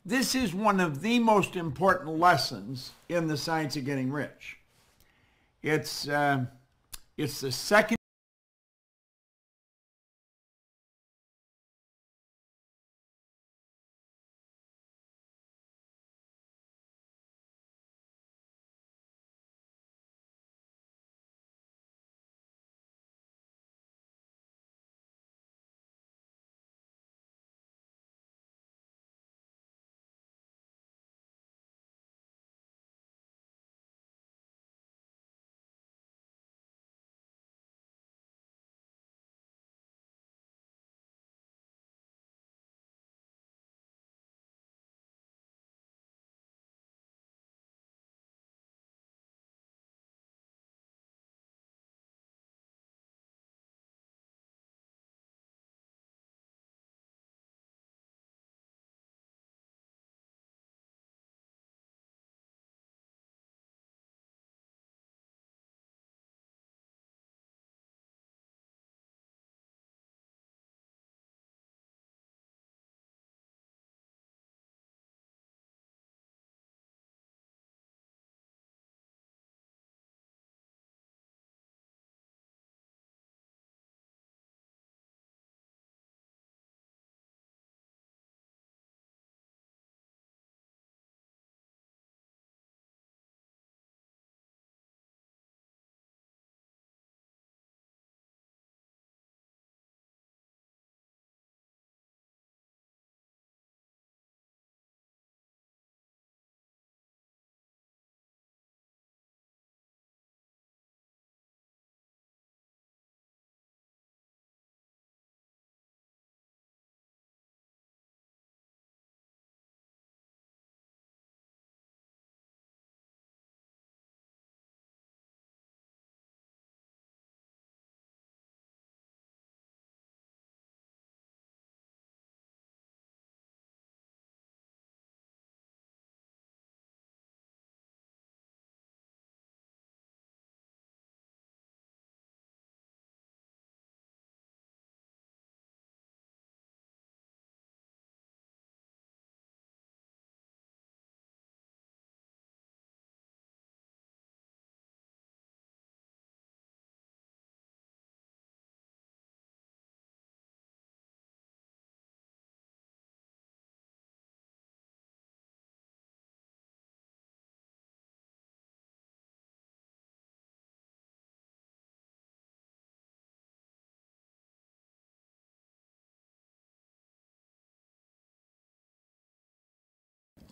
This is one of the most important lessons in the science of getting rich. It's the second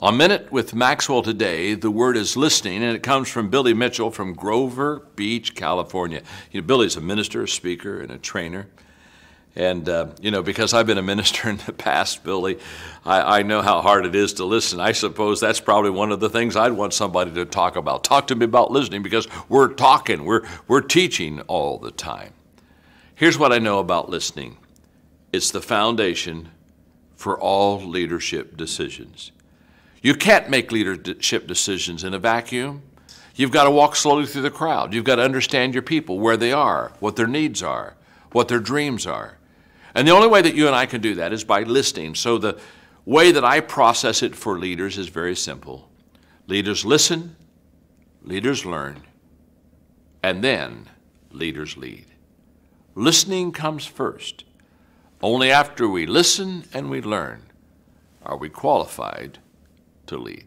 On Minute with Maxwell today, the word is listening, and it comes from Billy Mitchell from Grover Beach, California. Billy's a minister, a speaker, and a trainer. And, because I've been a minister in the past, Billy, I know how hard it is to listen. I suppose that's probably one of the things I'd want somebody to talk about. Talk to me about listening, because we're talking, we're teaching all the time. Here's what I know about listening. It's the foundation for all leadership decisions. You can't make leadership decisions in a vacuum. You've got to walk slowly through the crowd. You've got to understand your people, where they are, what their needs are, what their dreams are. And the only way that you and I can do that is by listening. So the way that I process it for leaders is very simple. Leaders listen, leaders learn, and then leaders lead. Listening comes first. Only after we listen and we learn are we qualified to lead.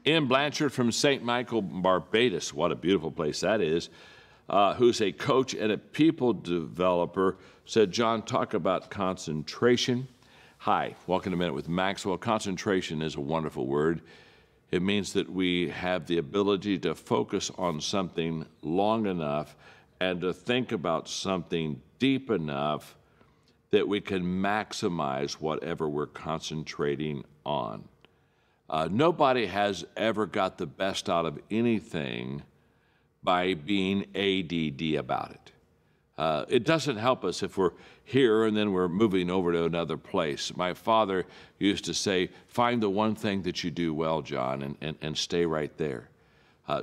Ian Blanchard from St. Michael, Barbados, what a beautiful place that is, who's a coach and a people developer, said, John, talk about concentration. Hi, welcome to Minute with Maxwell. Concentration is a wonderful word. It means that we have the ability to focus on something long enough and to think about something deep enough that we can maximize whatever we're concentrating on. Nobody has ever got the best out of anything by being ADD about it. It doesn't help us if we're here and then we're moving over to another place. My father used to say, find the one thing that you do well, John, and stay right there.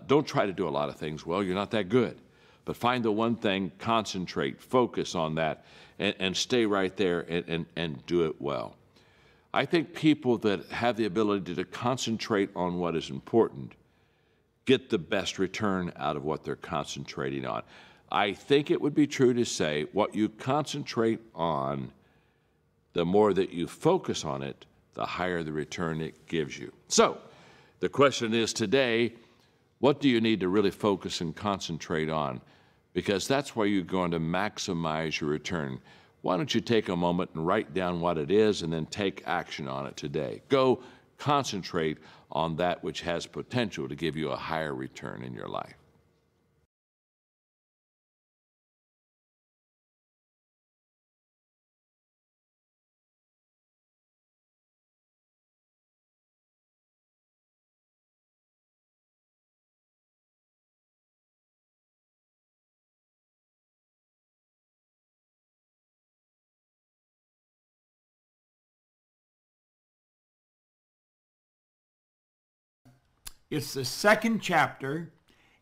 Don't try to do a lot of things well. You're not that good. But find the one thing, concentrate, focus on that, and stay right there and do it well. I think people that have the ability to concentrate on what is important get the best return out of what they're concentrating on. I think it would be true to say what you concentrate on, the more that you focus on it, the higher the return it gives you. So the question is today, what do you need to really focus and concentrate on? Because that's where you're going to maximize your return. Why don't you take a moment and write down what it is and then take action on it today? Go concentrate on that which has potential to give you a higher return in your life. It's the second chapter,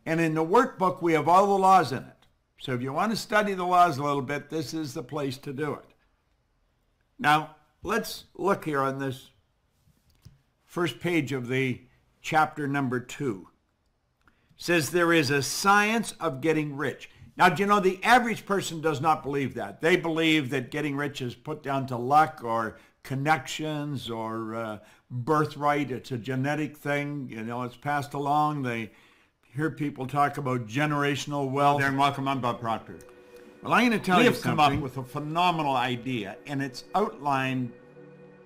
and in the workbook we have all the laws in it. So if you want to study the laws a little bit, this is the place to do it. Now, let's look here on this first page of the chapter number 2. It says there is a science of getting rich. Now, do you know, the average person does not believe that. They believe that getting rich is put down to luck or connections or birthright. It's a genetic thing. You know, it's passed along. They hear people talk about generational wealth. Darren, welcome. I'm Bob Proctor. Well, I'm going to tell you have something. come up with a phenomenal idea, and it's outlined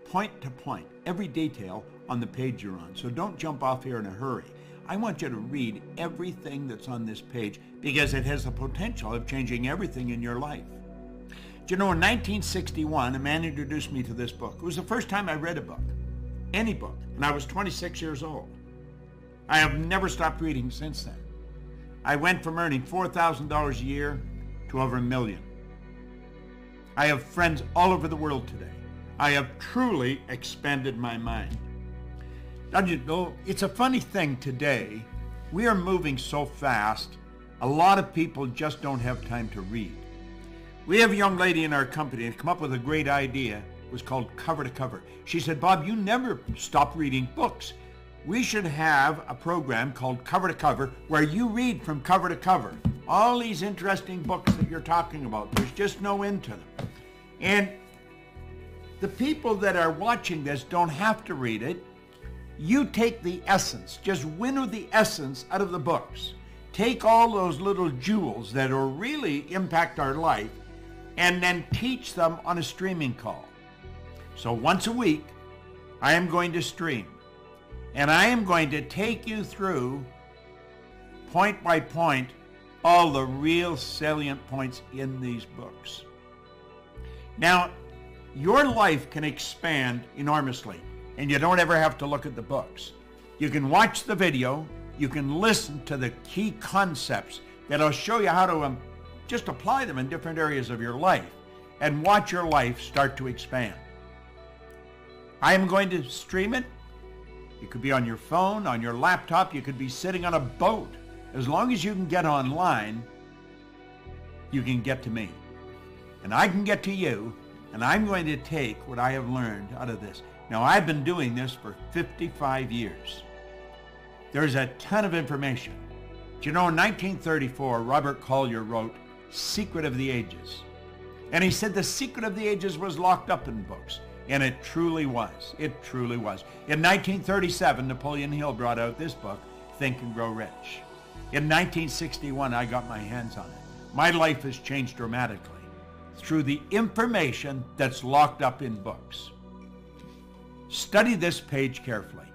point to point, every detail on the page you're on. So don't jump off here in a hurry. I want you to read everything that's on this page because it has the potential of changing everything in your life. Do you know, in 1961, a man introduced me to this book. It was the first time I read a book, any book, and I was 26 years old. I have never stopped reading since then. I went from earning $4,000 a year to over $1 million. I have friends all over the world today. I have truly expanded my mind. Now, you know, it's a funny thing today. We are moving so fast, a lot of people just don't have time to read. We have a young lady in our company that come up with a great idea. It was called Cover to Cover. She said, Bob, you never stop reading books. We should have a program called Cover to Cover where you read from cover to cover. All these interesting books that you're talking about, there's just no end to them. And the people that are watching this don't have to read it. You take the essence, just winnow the essence out of the books. Take all those little jewels that will really impact our life and then teach them on a streaming call. So once a week, I am going to stream. And I am going to take you through, point by point, all the real salient points in these books. Now, your life can expand enormously, and you don't ever have to look at the books. You can watch the video, you can listen to the key concepts that'll show you how to just apply them in different areas of your life, and watch your life start to expand. I am going to stream it. You could be on your phone, on your laptop, you could be sitting on a boat. As long as you can get online, you can get to me. And I can get to you, and I'm going to take what I have learned out of this. Now, I've been doing this for 55 years. There's a ton of information. Do you know, in 1934, Robert Collier wrote Secret of the Ages. And he said the secret of the ages was locked up in books. And it truly was. It truly was. In 1937, Napoleon Hill brought out this book, Think and Grow Rich. In 1961, I got my hands on it. My life has changed dramatically through the information that's locked up in books. Study this page carefully.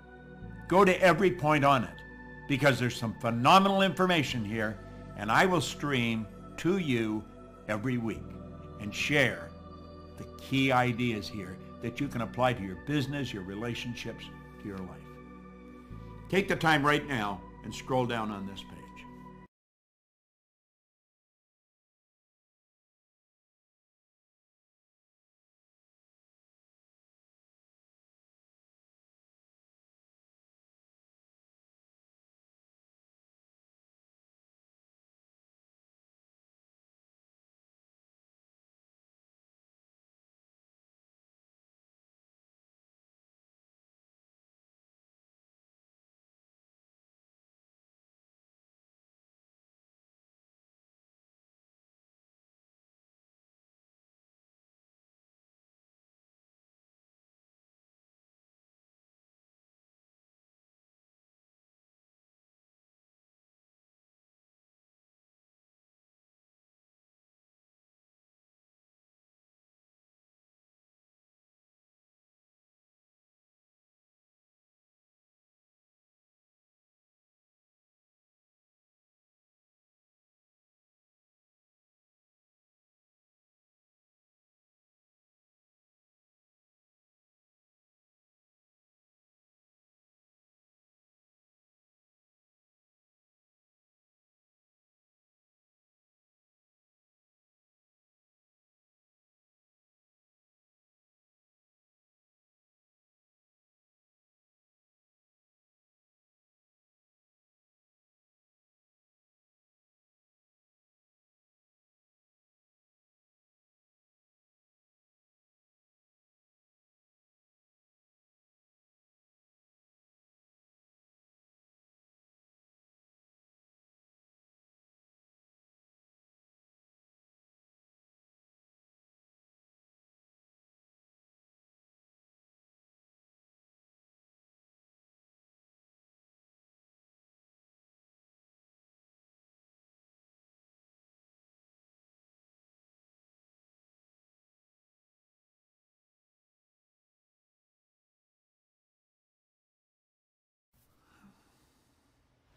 Go to every point on it because there's some phenomenal information here, and I will stream to you every week and share the key ideas here that you can apply to your business, your relationships, to your life. Take the time right now and scroll down on this page.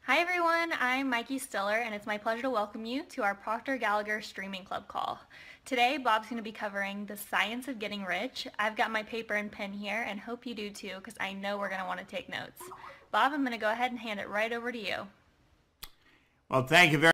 Hi everyone, I'm Mikey Stiller and it's my pleasure to welcome you to our Proctor Gallagher Streaming Club call. Today Bob's going to be covering the science of getting rich. I've got my paper and pen here and hope you do too because I know we're going to want to take notes. Bob, I'm going to go ahead and hand it right over to you. Well, thank you very